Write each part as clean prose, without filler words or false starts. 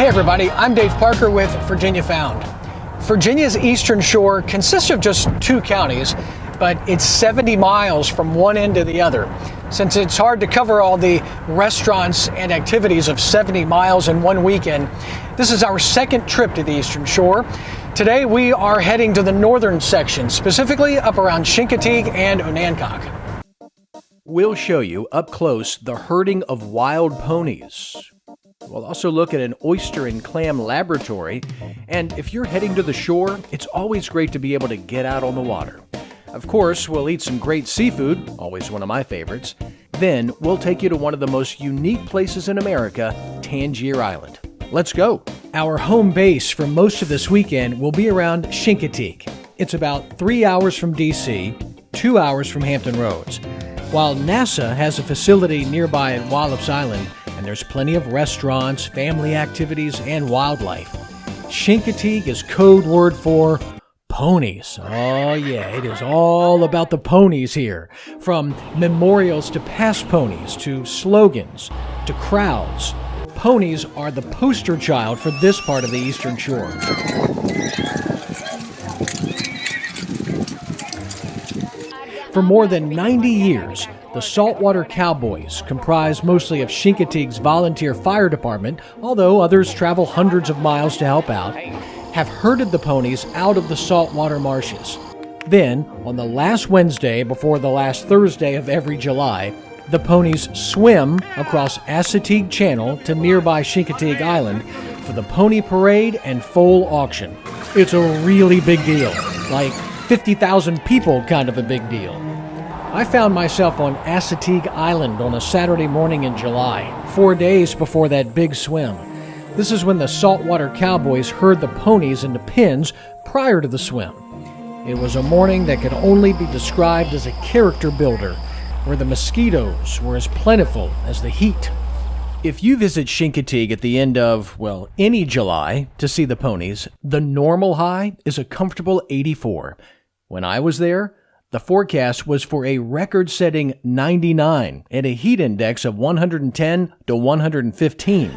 Hey everybody, I'm Dave Parker with Virginia Found. Virginia's eastern shore consists of just 2 counties, but it's 70 miles from one end to the other. Since it's hard to cover all the restaurants and activities of 70 miles in one weekend, this is our second trip to the eastern shore. Today we are heading to the northern section, specifically up around Chincoteague and Onancock. We'll show you up close the herding of wild ponies. We'll also look at an oyster and clam laboratory, and if you're heading to the shore, it's always great to be able to get out on the water. Of course, we'll eat some great seafood, always one of my favorites. Then we'll take you to one of the most unique places in America, Tangier Island. Let's go! Our home base for most of this weekend will be around Chincoteague. It's about 3 hours from D.C., 2 hours from Hampton Roads. While NASA has a facility nearby at Wallops Island, and there's plenty of restaurants, family activities, and wildlife. Chincoteague is code word for ponies. Oh yeah, it is all about the ponies here. From memorials to past ponies, to slogans, to crowds. Ponies are the poster child for this part of the Eastern Shore. For more than 90 years, the Saltwater Cowboys, comprised mostly of Chincoteague's volunteer fire department, although others travel hundreds of miles to help out, have herded the ponies out of the saltwater marshes. Then, on the last Wednesday before the last Thursday of every July, the ponies swim across Assateague Channel to nearby Chincoteague Island for the pony parade and foal auction. It's a really big deal, like 50,000 people kind of a big deal. I found myself on Assateague Island on a Saturday morning in July, 4 days before that big swim. This is when the Saltwater Cowboys herd the ponies into pens prior to the swim. It was a morning that could only be described as a character builder, where the mosquitoes were as plentiful as the heat. If you visit Chincoteague at the end of, well, any July to see the ponies, the normal high is a comfortable 84. When I was there, the forecast was for a record-setting 99 and a heat index of 110 to 115.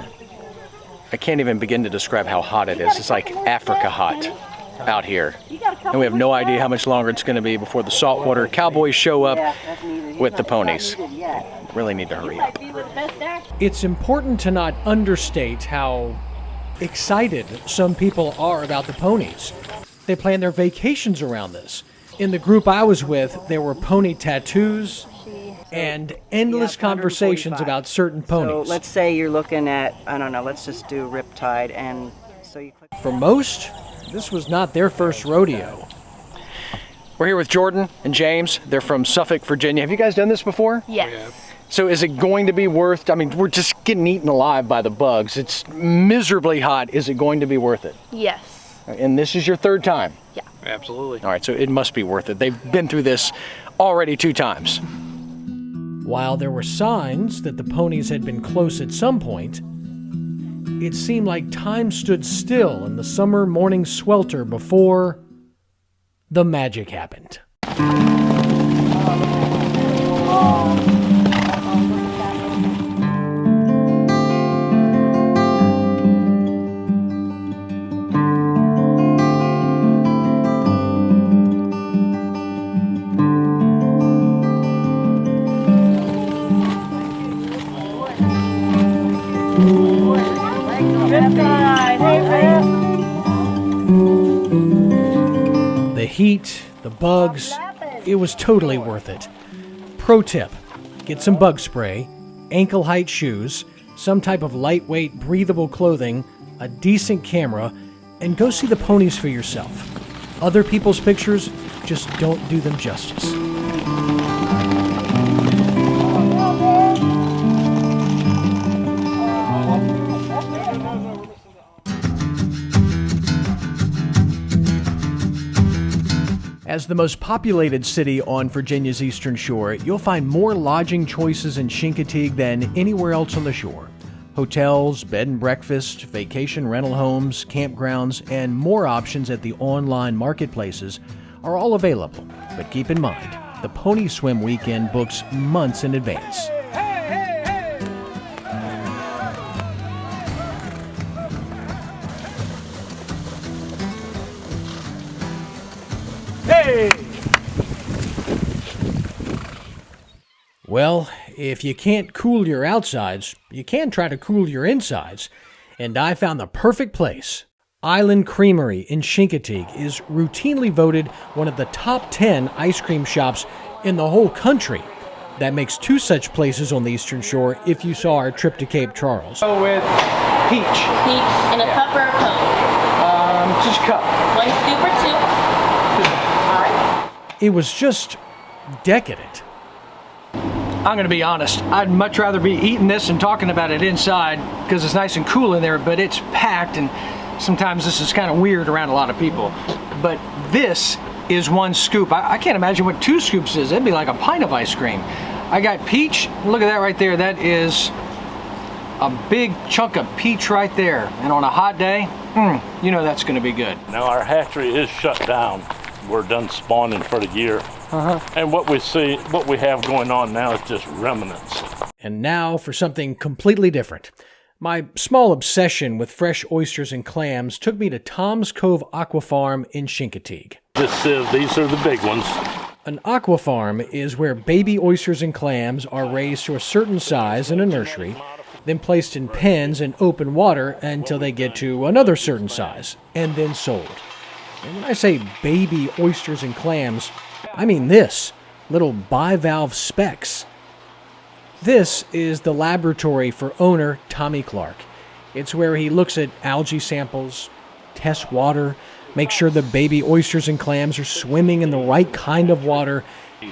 I can't even begin to describe how hot it is. It's like Africa hot out here. And we have no idea how much longer it's going to be before the Saltwater Cowboys show up with the ponies. Really need to hurry up. It's important to not understate how excited some people are about the ponies. They plan their vacations around this. In the group I was with, there were pony tattoos and endless conversations about certain ponies. So let's say you're looking at, I don't know, let's just do Riptide, and so you click. For most, this was not their first rodeo. We're here with Jordan and James. They're from Suffolk, Virginia. Have you guys done this before? Yes. So is it going to be worth, I mean, we're just getting eaten alive by the bugs. It's miserably hot. Is it going to be worth it? Yes. And this is your third time? Yeah. Absolutely. All right, so it must be worth it. They've been through this already 2 times. While there were signs that the ponies had been close at some point, it seemed like time stood still in the summer morning swelter before the magic happened. The heat, the bugs, it was totally worth it. Pro tip, get some bug spray, ankle-height shoes, some type of lightweight, breathable clothing, a decent camera, and go see the ponies for yourself. Other people's pictures just don't do them justice. As the most populated city on Virginia's eastern shore, you'll find more lodging choices in Chincoteague than anywhere else on the shore. Hotels, bed and breakfast, vacation rental homes, campgrounds, and more options at the online marketplaces are all available. But keep in mind, the Pony Swim weekend books months in advance. Hey! Well, if you can't cool your outsides, you can try to cool your insides. And I found the perfect place. Island Creamery in Chincoteague is routinely voted one of the top 10 ice cream shops in the whole country. That makes 2 such places on the Eastern Shore if you saw our trip to Cape Charles. Go with peach. Peach in a cup or a cone? Just cup. 1 scoop or 2? All right. It was just decadent. I'm going to be honest. I'd much rather be eating this and talking about it inside because it's nice and cool in there, but it's packed, and sometimes this is kind of weird around a lot of people. But this is 1 scoop. I can't imagine what 2 scoops is. It'd be like a pint of ice cream. I got peach. Look at that right there. That is a big chunk of peach right there. And on a hot day, you know that's going to be good. Now our hatchery is shut down. We're done spawning for the year. And what we have going on now is just remnants. And now for something completely different. My small obsession with fresh oysters and clams took me to Tom's Cove Aqua Farm in Chincoteague. These are the big ones. An aqua farm is where baby oysters and clams are raised to a certain size in a nursery, then placed in pens in open water until they get to another certain size, and then sold. And when I say baby oysters and clams, I mean this, little bivalve specks. This is the laboratory for owner Tommy Clark. It's where he looks at algae samples, tests water, makes sure the baby oysters and clams are swimming in the right kind of water,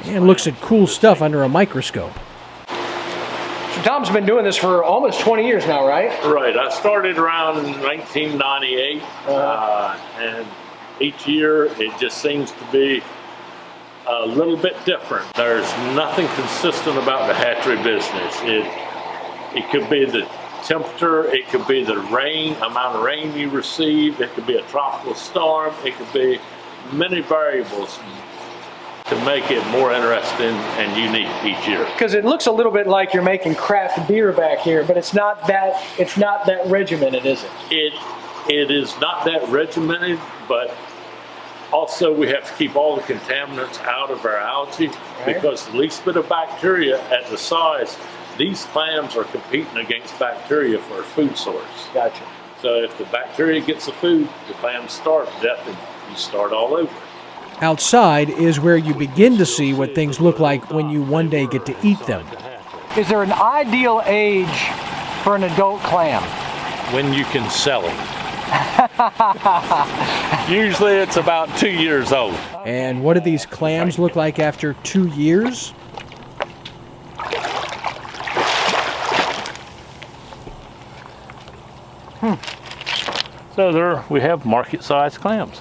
and looks at cool stuff under a microscope. So Tom's been doing this for almost 20 years now, right? Right. I started around 1998, and each year it just seems to be a little bit different. There's nothing consistent about the hatchery business. It could be the temperature, it could be the amount of rain you receive, it could be a tropical storm, it could be many variables to make it more interesting and unique each year. Because it looks a little bit like you're making craft beer back here, but it's not that regimented, is it? It is not that regimented, but also we have to keep all the contaminants out of our algae, because the least bit of bacteria at the size, these clams are competing against bacteria for a food source. Gotcha. So if the bacteria gets the food, the clams starve to death and you start all over. Outside is where you begin to see what things look like when you one day get to eat them. Is there an ideal age for an adult clam? When you can sell them. Usually it's about 2 years old. And what do these clams look like after 2 years? So we have market-sized clams.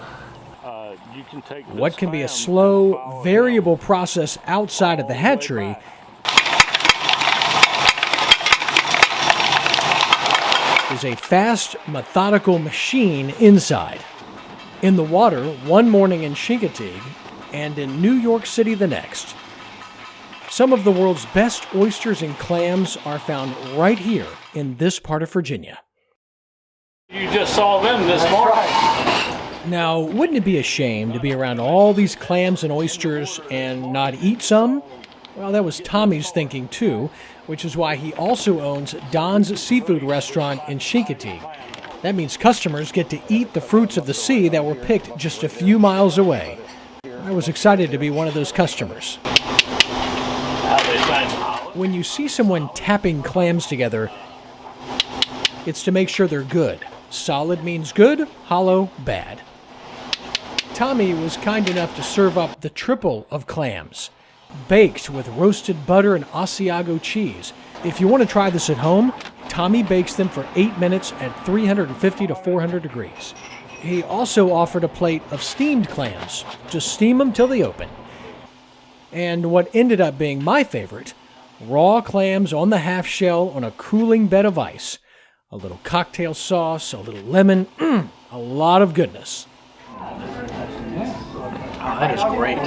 You can take What can be a slow, variable process outside of the hatchery is a fast, methodical machine inside. In the water one morning in Chincoteague and in New York City the next. Some of the world's best oysters and clams are found right here in this part of Virginia. You just saw them this morning. Now, wouldn't it be a shame to be around all these clams and oysters and not eat some? Well, that was Tommy's thinking too, which is why he also owns Don's Seafood Restaurant in Chincoteague. That means customers get to eat the fruits of the sea that were picked just a few miles away. I was excited to be one of those customers. When you see someone tapping clams together, it's to make sure they're good. Solid means good, hollow, bad. Tommy was kind enough to serve up the triple of clams, baked with roasted butter and Asiago cheese. If you want to try this at home, Tommy bakes them for 8 minutes at 350 to 400 degrees. He also offered a plate of steamed clams. Just steam them till they open. And what ended up being my favorite, raw clams on the half shell on a cooling bed of ice. A little cocktail sauce, a little lemon, a lot of goodness. Oh, that is great.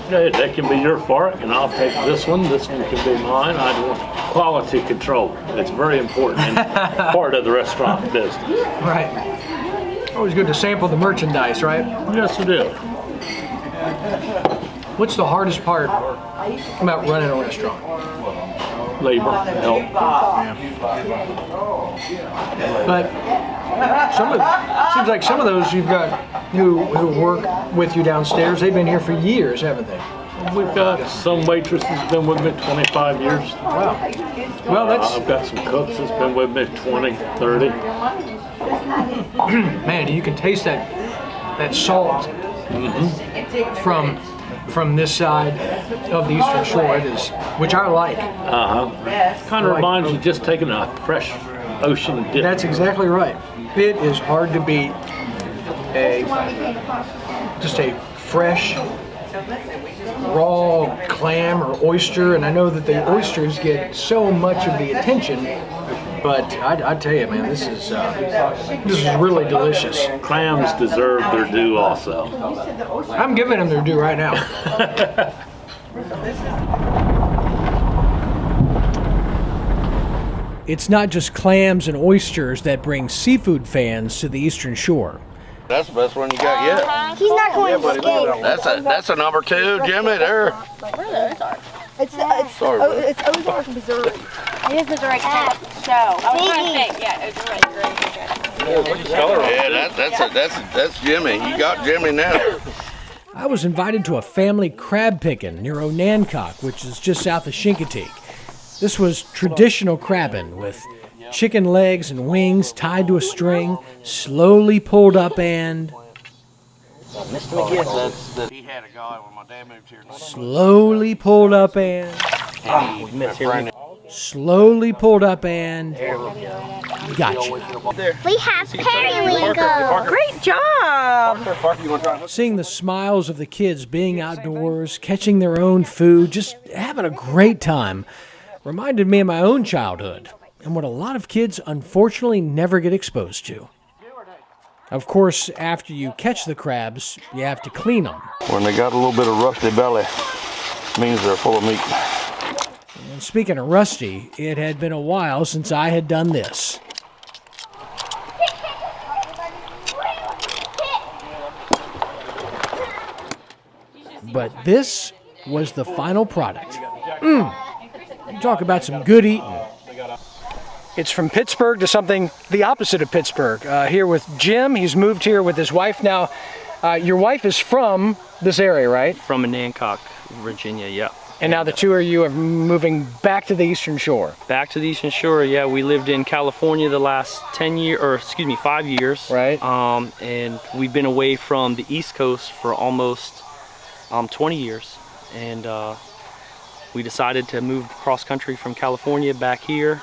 Okay, that can be your fork, and I'll take this one. This one can be mine. I want quality control. It's very important and part of the restaurant business. Right. Always good to sample the merchandise, right? Yes, it is. What's the hardest part about running a restaurant? Labor, help. But seems like some of those you've got who work with you downstairs, they've been here for years, haven't they? We've got some waitresses that's been with me 25 years. Wow. Well, I've got some cooks that's been with me 20, 30. Man, you can taste that salt from this side of the Eastern Shore. It is, which I like. Kind of reminds you just taking a fresh ocean dip. That's exactly right. It is hard to beat just a fresh, raw clam or oyster, and I know that the oysters get so much of the attention, but I tell you, man, this is really delicious. Clams deserve their due also. I'm giving them their due right now. It's not just clams and oysters that bring seafood fans to the Eastern Shore. That's the best one you got yet. He's not going to escape. That's a number 2, Jimmy. There. Where is Ozark? It's Ozark, Missouri. It is Missouri. So, I was trying to think. Yeah, Ozark. Yeah, that's Jimmy. You got Jimmy now. I was invited to a family crab picking near Onancock, which is just south of Chincoteague. This was traditional crabbing with chicken legs and wings tied to a string, slowly pulled up and He had a guy when my dad moved here. slowly pulled up and slowly pulled up and gotcha. We have periwinkle. Great job! Seeing the smiles of the kids being outdoors, catching their own food, just having a great time, reminded me of my own childhood and what a lot of kids unfortunately never get exposed to. Of course, after you catch the crabs, you have to clean them. When they got a little bit of rusty belly, means they're full of meat. And speaking of rusty, it had been a while since I had done this. But this was the final product. You talk about some good eating. It's from Pittsburgh to something the opposite of Pittsburgh. Here with Jim, he's moved here with his wife now. Your wife is from this area, right? From Onancock, Virginia, yeah. And now the two of you are moving back to the Eastern Shore. Back to the Eastern Shore, yeah. We lived in California the last 5 years. Right. And we've been away from the East Coast for almost 20 years. And we decided to move cross country from California back here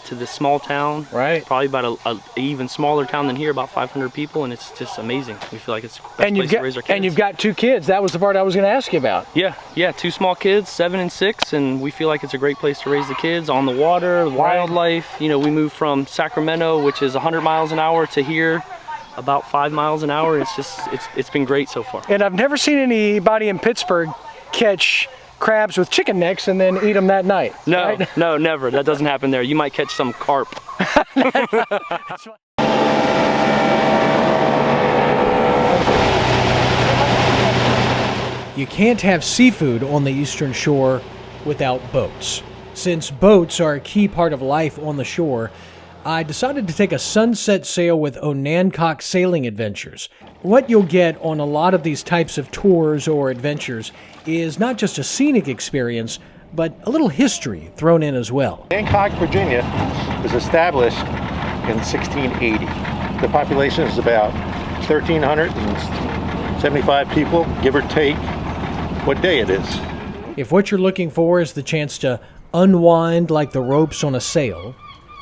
to this small town. Right. Probably about an even smaller town than here, about 500 people, and it's just amazing. We feel like it's the best place to raise our kids. And you've got 2 kids. That was the part I was going to ask you about. Yeah, 2 small kids, 7 and 6, and we feel like it's a great place to raise the kids on the water, wildlife. You know, we moved from Sacramento, which is 100 miles an hour, to here, about 5 miles an hour. It's been great so far. And I've never seen anybody in Pittsburgh catch crabs with chicken necks and then eat them that night. No, right? no, never. That doesn't happen there. You might catch some carp. You can't have seafood on the Eastern Shore without boats. Since boats are a key part of life on the shore, I decided to take a sunset sail with Onancock Sailing Adventures. What you'll get on a lot of these types of tours or adventures is not just a scenic experience, but a little history thrown in as well. Onancock, Virginia was established in 1680. The population is about 1,375 people, give or take what day it is. If what you're looking for is the chance to unwind like the ropes on a sail,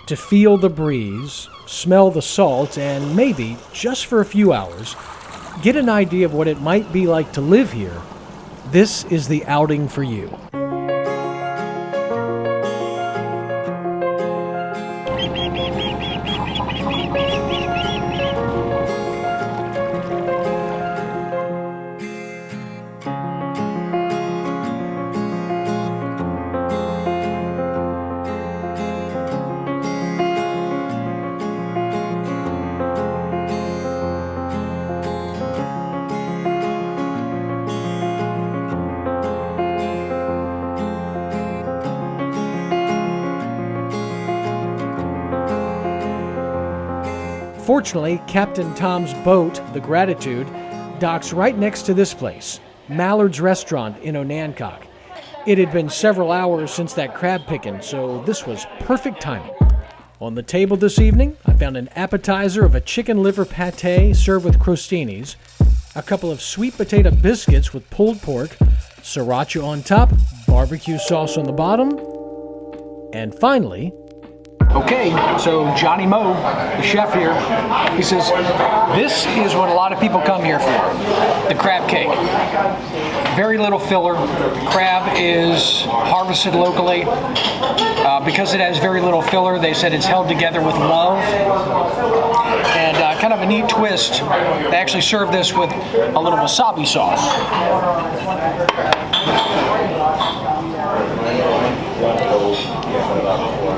to feel the breeze, smell the salt, and maybe, just for a few hours, get an idea of what it might be like to live here, this is the outing for you. Fortunately, Captain Tom's boat, the Gratitude, docks right next to this place, Mallard's Restaurant in Onancock. It had been several hours since that crab picking, so this was perfect timing. On the table this evening, I found an appetizer of a chicken liver pate served with crostinis, a couple of sweet potato biscuits with pulled pork, sriracha on top, barbecue sauce on the bottom, and finally... Okay, so Johnny Moe, the chef here, he says, this is what a lot of people come here for, the crab cake. Very little filler. Crab is harvested locally. Because it has very little filler, they said it's held together with love. And kind of a neat twist, they actually serve this with a little wasabi sauce.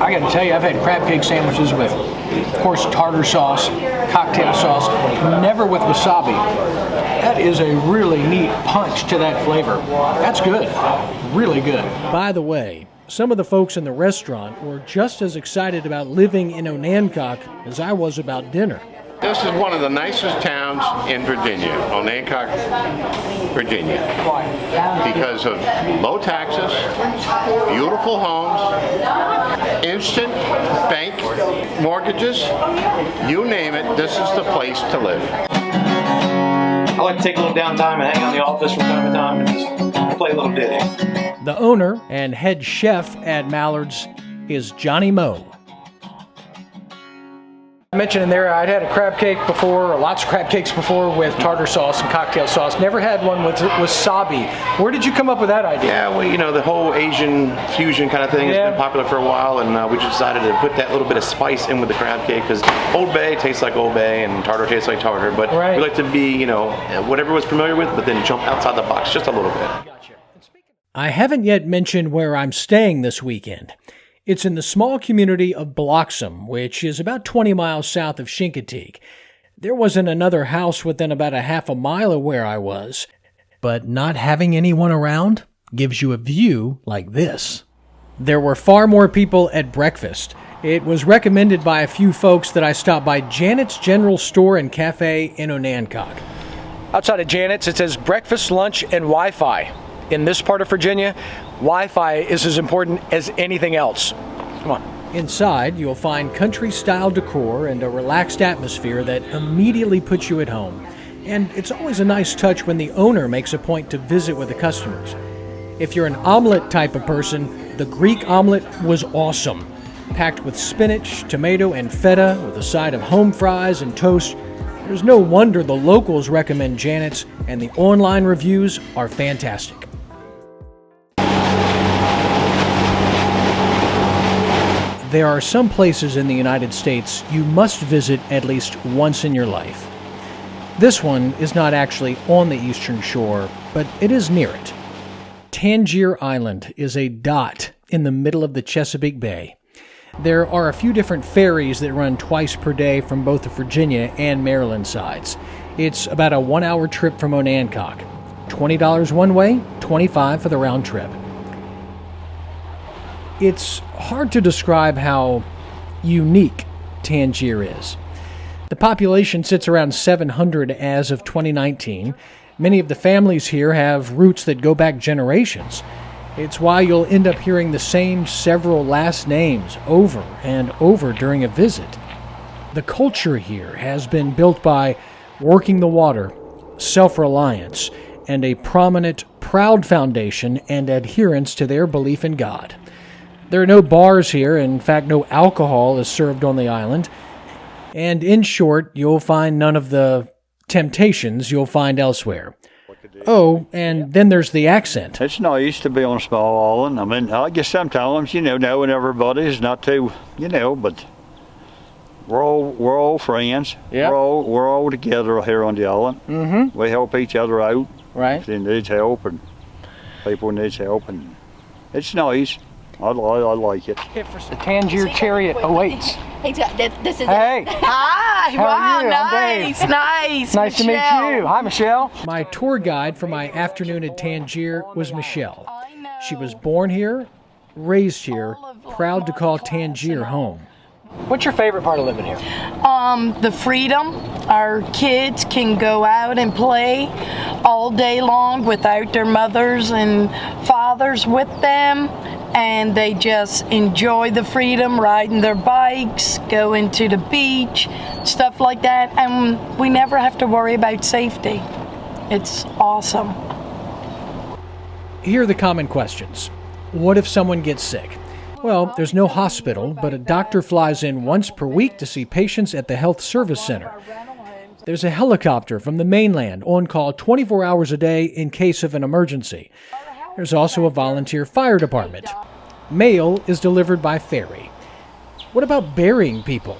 I got to tell you, I've had crab cake sandwiches with, of course, tartar sauce, cocktail sauce, never with wasabi. That is a really neat punch to that flavor. That's good. Really good. By the way, some of the folks in the restaurant were just as excited about living in Onancock as I was about dinner. This is one of the nicest towns in Virginia, Onancock, Virginia, because of low taxes, beautiful homes, instant bank mortgages, you name it, this is the place to live. I like to take a little downtime and hang out in the office from time to time and just play a little ditty. The owner and head chef at Mallard's is Johnny Moe. I mentioned in there I'd had a crab cake before, or lots of crab cakes before with tartar sauce and cocktail sauce. Never had one with wasabi. Where did you come up with that idea? Yeah, well, you know, the whole Asian fusion kind of thing has been popular for a while, and we just decided to put that little bit of spice in with the crab cake, because Old Bay tastes like Old Bay and tartar tastes like tartar, but we like to be, you know, what everyone's familiar with, but then jump outside the box just a little bit. I haven't yet mentioned where I'm staying this weekend. It's in the small community of Bloxham, which is about 20 miles south of Chincoteague. There wasn't another house within about a half a mile of where I was, but not having anyone around gives you a view like this. There were far more people at breakfast. It was recommended by a few folks that I stop by Janet's General Store and Cafe in Onancock. Outside of Janet's, it says breakfast, lunch, and Wi-Fi. In this part of Virginia, Wi-Fi is as important as anything else. Come on. Inside, you'll find country-style decor and a relaxed atmosphere that immediately puts you at home. And it's always a nice touch when the owner makes a point to visit with the customers. If you're an omelet type of person, the Greek omelet was awesome. Packed with spinach, tomato, and feta with a side of home fries and toast. There's no wonder the locals recommend Janet's, and the online reviews are fantastic. There are some places in the United States you must visit at least once in your life. This one is not actually on the eastern shore, but it is near it. Tangier Island is a dot in the middle of the Chesapeake Bay. There are a few different ferries that run twice per day from both the Virginia and Maryland sides. It's about a 1-hour trip from Onancock. $20 one way, $25 for the round trip. It's hard to describe how unique Tangier is. The population sits around 700 as of 2019. Many of the families here have roots that go back generations. It's why you'll end up hearing the same several last names over and over during a visit. The culture here has been built by working the water, self-reliance, and a prominent, proud foundation and adherence to their belief in God. There are no bars here. In fact, no alcohol is served on the island. And in short, you'll find none of the temptations you'll find elsewhere. Oh, and then there's the accent. It's nice to be on a small island. I mean, I guess sometimes, knowing everybody is not too, but we're all friends. Yep. We're all together here on the island. Mm-hmm. We help each other out. Right. If they need help and people need help, and it's nice. I like it. The Tangier chariot awaits. This is Hey. Hi. How Wow. are you? Nice. Nice. Nice to meet you. Hi, Michelle. My tour guide for my afternoon at Tangier was Michelle. She was born here, raised here, proud to call Tangier home. What's your favorite part of living here? The freedom. Our kids can go out and play all day long without their mothers and fathers with them, and they just enjoy the freedom, riding their bikes, going to the beach, stuff like that, and we never have to worry about safety. It's awesome. Here are the common questions. What if someone gets sick? Well, there's no hospital, but a doctor flies in once per week to see patients at the health service center. There's a helicopter from the mainland on call 24 hours a day in case of an emergency. There's also a volunteer fire department. Mail is delivered by ferry. What about burying people?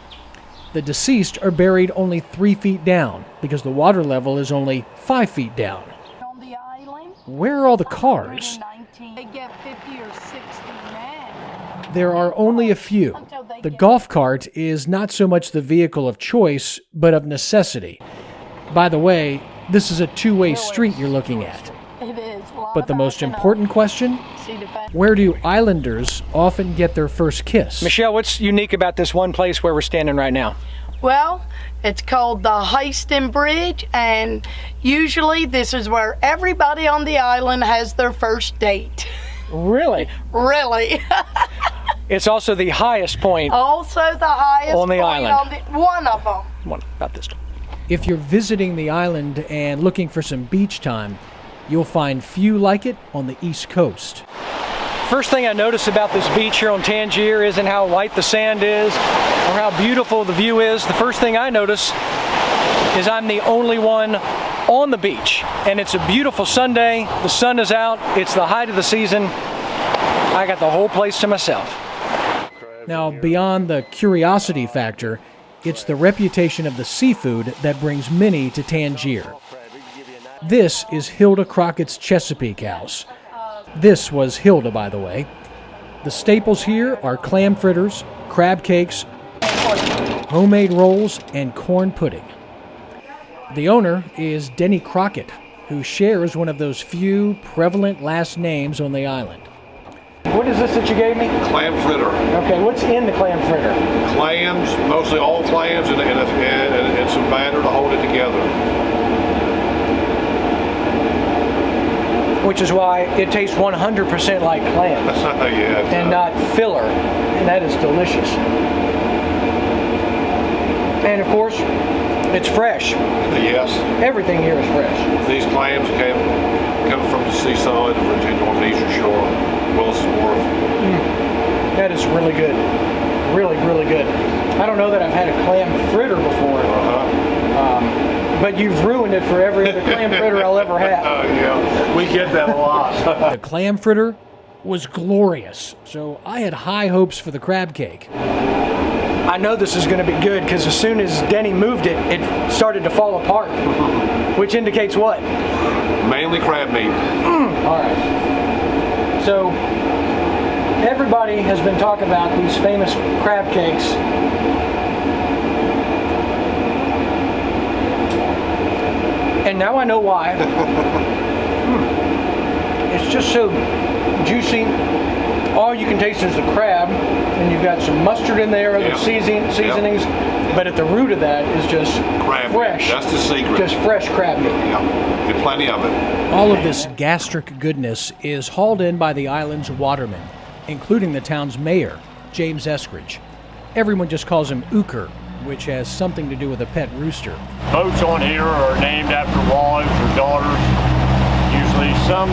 The deceased are buried only 3 feet down because the water level is only 5 feet down. Where are all the cars? They get 50 or 60 men. There are only a few. The golf cart is not so much the vehicle of choice, but of necessity. By the way, this is a two-way street you're looking at. It is. But the most important question, where do islanders often get their first kiss? Michelle, what's unique about this one place where we're standing right now? Well, it's called the Heiston Bridge, and usually this is where everybody on the island has their first date. Really? Really. It's also the highest point Also the highest on the point island. One of them. One, about this. If you're visiting the island and looking for some beach time, you'll find few like it on the East Coast. First thing I notice about this beach here on Tangier isn't how light the sand is or how beautiful the view is. The first thing I notice is I'm the only one on the beach, and it's a beautiful Sunday. The sun is out. It's the height of the season. I got the whole place to myself. Now, beyond the curiosity factor, it's the reputation of the seafood that brings many to Tangier. This is Hilda Crockett's Chesapeake House. This was Hilda, by the way. The staples here are clam fritters, crab cakes, homemade rolls, and corn pudding. The owner is Denny Crockett, who shares one of those few prevalent last names on the island. What is this that you gave me? Clam fritter. Okay, what's in the clam fritter? Clams, mostly all clams, and some batter to hold it together. Which is why it tastes 100% like clams. Yeah. And not filler. And that is delicious. And of course, it's fresh. Yes. Everything here is fresh. These clams come from the seaside of Virginia on the eastern shore, Wilson's Wharf. That is really good. Really, really good. I don't know that I've had a clam fritter before. But you've ruined it for every other clam fritter I'll ever have. Yeah, we get that a lot. The clam fritter was glorious, so I had high hopes for the crab cake. I know this is going to be good because as soon as Denny moved it, it started to fall apart. Which indicates what? Mainly crab meat. All right. So, everybody has been talking about these famous crab cakes. And now I know why. It's just so juicy. All you can taste is the crab, and you've got some mustard in there, other seasonings. But at the root of that is just crab fresh. Meat. That's the secret. Just fresh crab meat. Yeah, get plenty of it. All of this gastric goodness is hauled in by the island's watermen, including the town's mayor, James Eskridge. Everyone just calls him Oyster, which has something to do with a pet rooster. Boats on here are named after wives or daughters. Usually some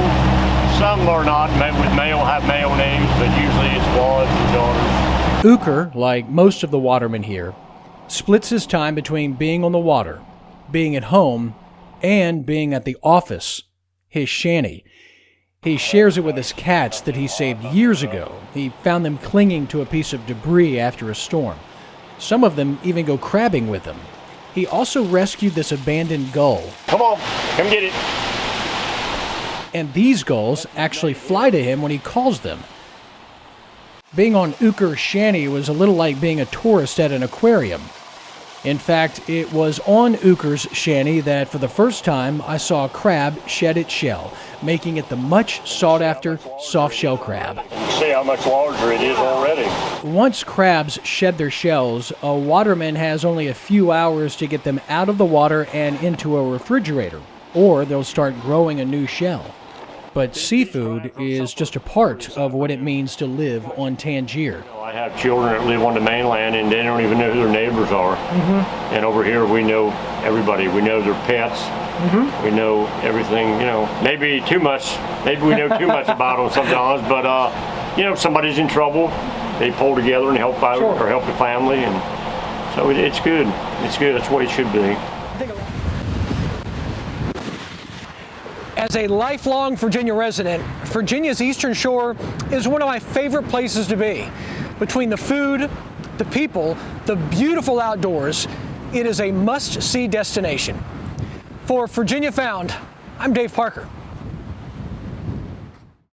are not, with have male names, but usually it's wives or daughters. Oyster, like most of the watermen here, splits his time between being on the water, being at home, and being at the office, his shanty. He shares it with his cats that he saved years ago. He found them clinging to a piece of debris after a storm. Some of them even go crabbing with him. He also rescued this abandoned gull. Come on, come get it. And these gulls actually fly to him when he calls them. Being on Oyster's shanty was a little like being a tourist at an aquarium. In fact, it was on Oyster's shanty that for the first time I saw a crab shed its shell, making it the much sought-after soft-shell crab. You see how much larger it is already. once crabs shed their shells, a waterman has only a few hours to get them out of the water and into a refrigerator, or they'll start growing a new shell. But seafood is just a part of what it means to live on Tangier. I have children that live on the mainland and they don't even know who their neighbors are. And over here we know everybody. We know their pets. We know everything, you know, maybe too much. Maybe we know too much about them sometimes, but you know, if somebody's in trouble, they pull together and help out or help the family, and so it's good. It's good. That's what it should be. As a lifelong Virginia resident, Virginia's Eastern Shore is one of my favorite places to be. Between the food, the people, the beautiful outdoors, it is a must-see destination. For Virginia Found, I'm Dave Parker.